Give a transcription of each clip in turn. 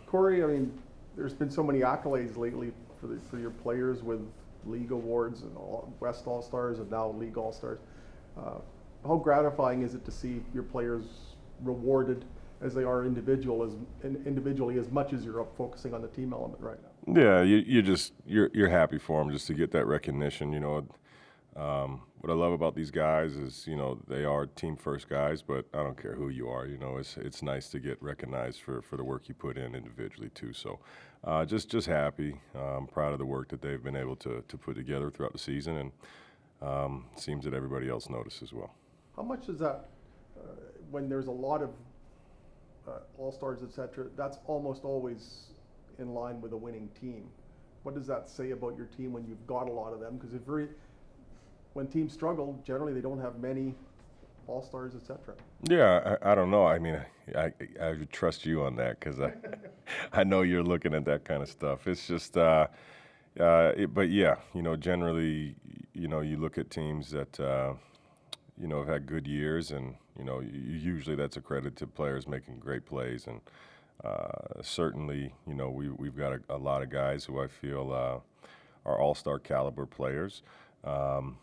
Corey, I mean, there's been so many accolades lately for your players with league awards and West All-Stars and now League All-Stars. How gratifying is it to see your players rewarded as they are individually as much as you're focusing on the team element right now? Yeah, you're happy for them just to get that recognition. What I love about these guys is they are team first guys, but I don't care who you are. It's nice to get recognized for the work you put in individually too. So just happy, proud of the work that they've been able to put together throughout the season, and seems that everybody else noticed as well. How much is that when there's a lot of All-Stars, etc., that's almost always in line with a winning team. What does that say about your team when you've got a lot of them? Because when teams struggle, generally they don't have many All-Stars, etc. Yeah, I don't know. I mean, I would trust you on that because I know you're looking at that kind of stuff. It's just, but yeah, generally, you look at teams that, have had good years, and usually that's a credit to players making great plays, and certainly, we've got a lot of guys who I feel are all-star caliber players. The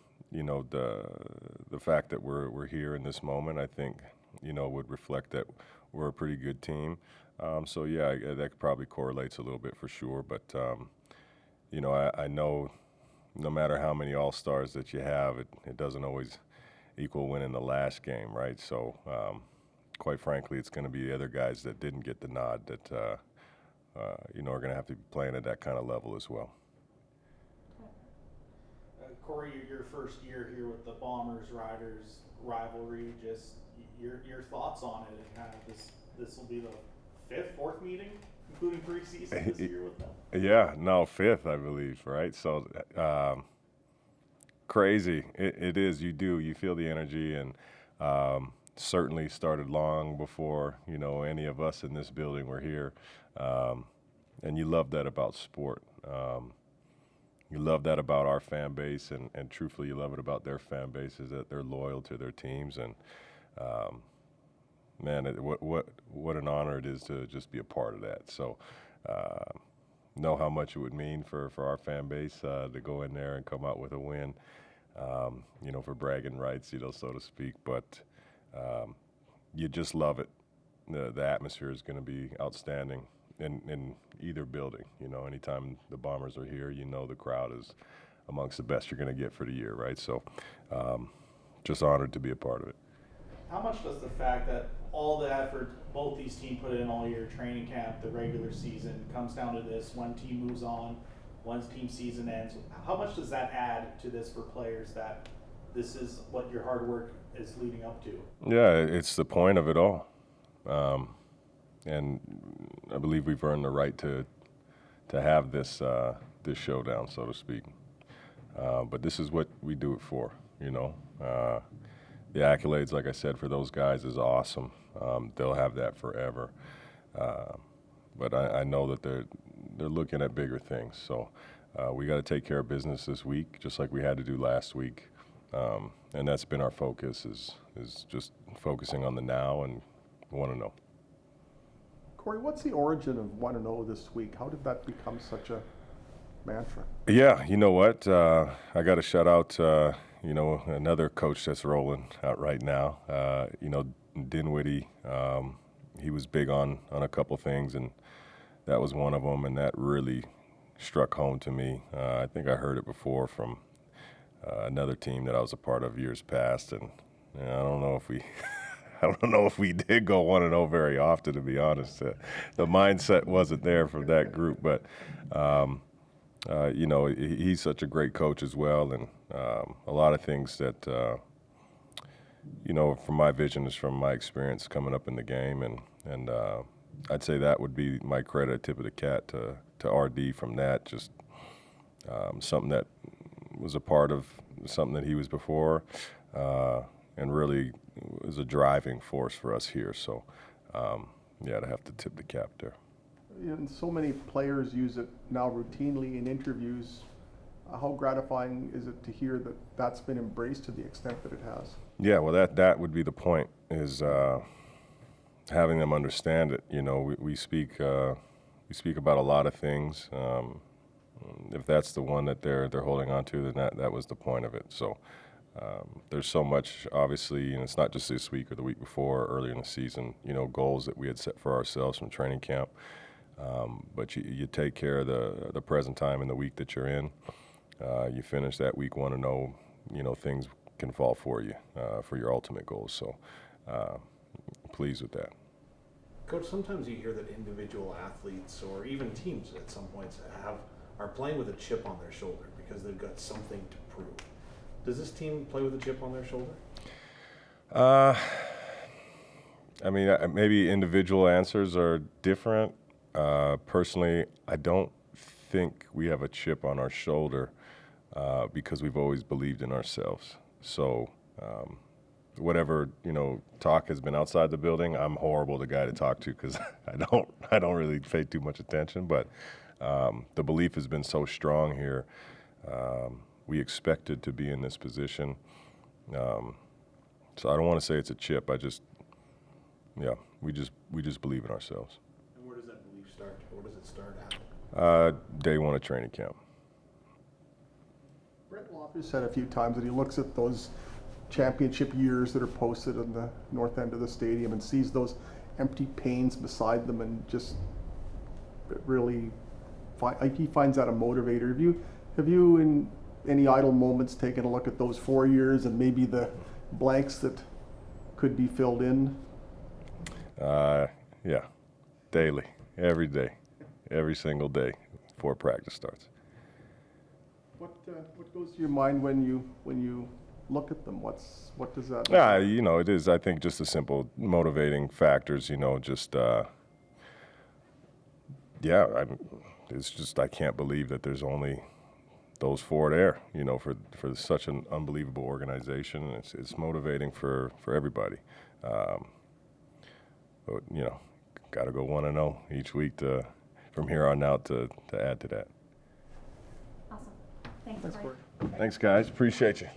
fact that we're here in this moment, I think, would reflect that we're a pretty good team. So yeah, that probably correlates a little bit for sure. But I know no matter how many all-stars that you have, it doesn't always equal winning the last game, right? So quite frankly, it's going to be the other guys that didn't get the nod that are going to have to be playing at that kind of level as well. Corey, your first year here with the Bombers Riders rivalry, just your thoughts on it, and kind of this will be the fourth meeting, including preseason this year with them. Yeah, no, fifth, I believe, right? So crazy. It is. You feel the energy, and certainly started long before any of us in this building were here, and you love that about sport. You love that about our fan base, and truthfully, you love it about their fan base, is that they're loyal to their teams. And man, what an honor it is to just be a part of that. So know how much it would mean for our fan base to go in there and come out with a win, for bragging rights, so to speak. But you just love it. The atmosphere is going to be outstanding in either building. Anytime the Bombers are here, the crowd is amongst the best you're going to get for the year, right? So just honored to be a part of it. How much does the fact that all the effort both these teams put in all year, training camp, the regular season, comes down to this, one team moves on, one team season ends, how much does that add to this for players, that this is what your hard work is leading up to? Yeah, it's the point of it all. And I believe we've earned the right to have this showdown, so to speak. But this is what we do it for, The accolades, like I said, for those guys is awesome. They'll have that forever. But I know that they're looking at bigger things. So we got to take care of business this week, just like we had to do last week. And that's been our focus, is just focusing on the now and want to know. Corey, what's the origin of 1-0 this week? How did that become such a mantra? Yeah, you know what? I got to shout out, another coach that's rolling out right now. Dinwiddie, he was big on a couple things, and that was one of them, and that really struck home to me. I think I heard it before from another team that I was a part of years past, and I don't know if we I don't know if we did go 1-0 very often, to be honest. The mindset wasn't there from that group, but he's such a great coach as well, and a lot of things that from my vision is from my experience coming up in the game, and I'd say that would be my credit, tip of the cap to RD from that. Just something that was a part of something that he was before, and really was a driving force for us here. So, I'd have to tip the cap there. And so many players use it now routinely in interviews. How gratifying is it to hear that that's been embraced to the extent that it has? Yeah, well, that would be the point, is having them understand it. We speak we speak about a lot of things. If that's the one that they're holding on to, then that was the point of it. So there's so much, obviously, and it's not just this week or the week before, or earlier in the season, goals that we had set for ourselves from training camp. But you take care of the present time and the week that you're in. You finish that week 1-0, things can fall for you for your ultimate goals. So pleased with that. Coach, sometimes you hear that individual athletes or even teams at some points are playing with a chip on their shoulder because they've got something to prove. Does this team play with a chip on their shoulder? I mean, maybe individual answers are different. Personally, I don't think we have a chip on our shoulder because we've always believed in ourselves. So whatever talk has been outside the building, I'm horrible the guy to talk to because I don't really pay too much attention. But the belief has been so strong here. We expected to be in this position. So I don't want to say it's a chip. We just believe in ourselves. And where does that belief start? Where does it start at? Day one of training camp. Brett Loftus said a few times that he looks at those championship years that are posted on the north end of the stadium and sees those empty panes beside them and just really he finds that a motivator. Have you in any idle moments taken a look at those 4 years and maybe the blanks that could be filled in? Yeah, daily, every day, every single day before practice starts. What goes to your mind when you look at them? What does that? It is. I think just the simple motivating factors. It's just I can't believe that there's only those 4 there. For such an unbelievable organization, it's motivating for everybody. But got to go 1-0 each week from here on out to add to that. Awesome. Thanks, Thanks, Corey. Corey. Thanks, guys. Appreciate you.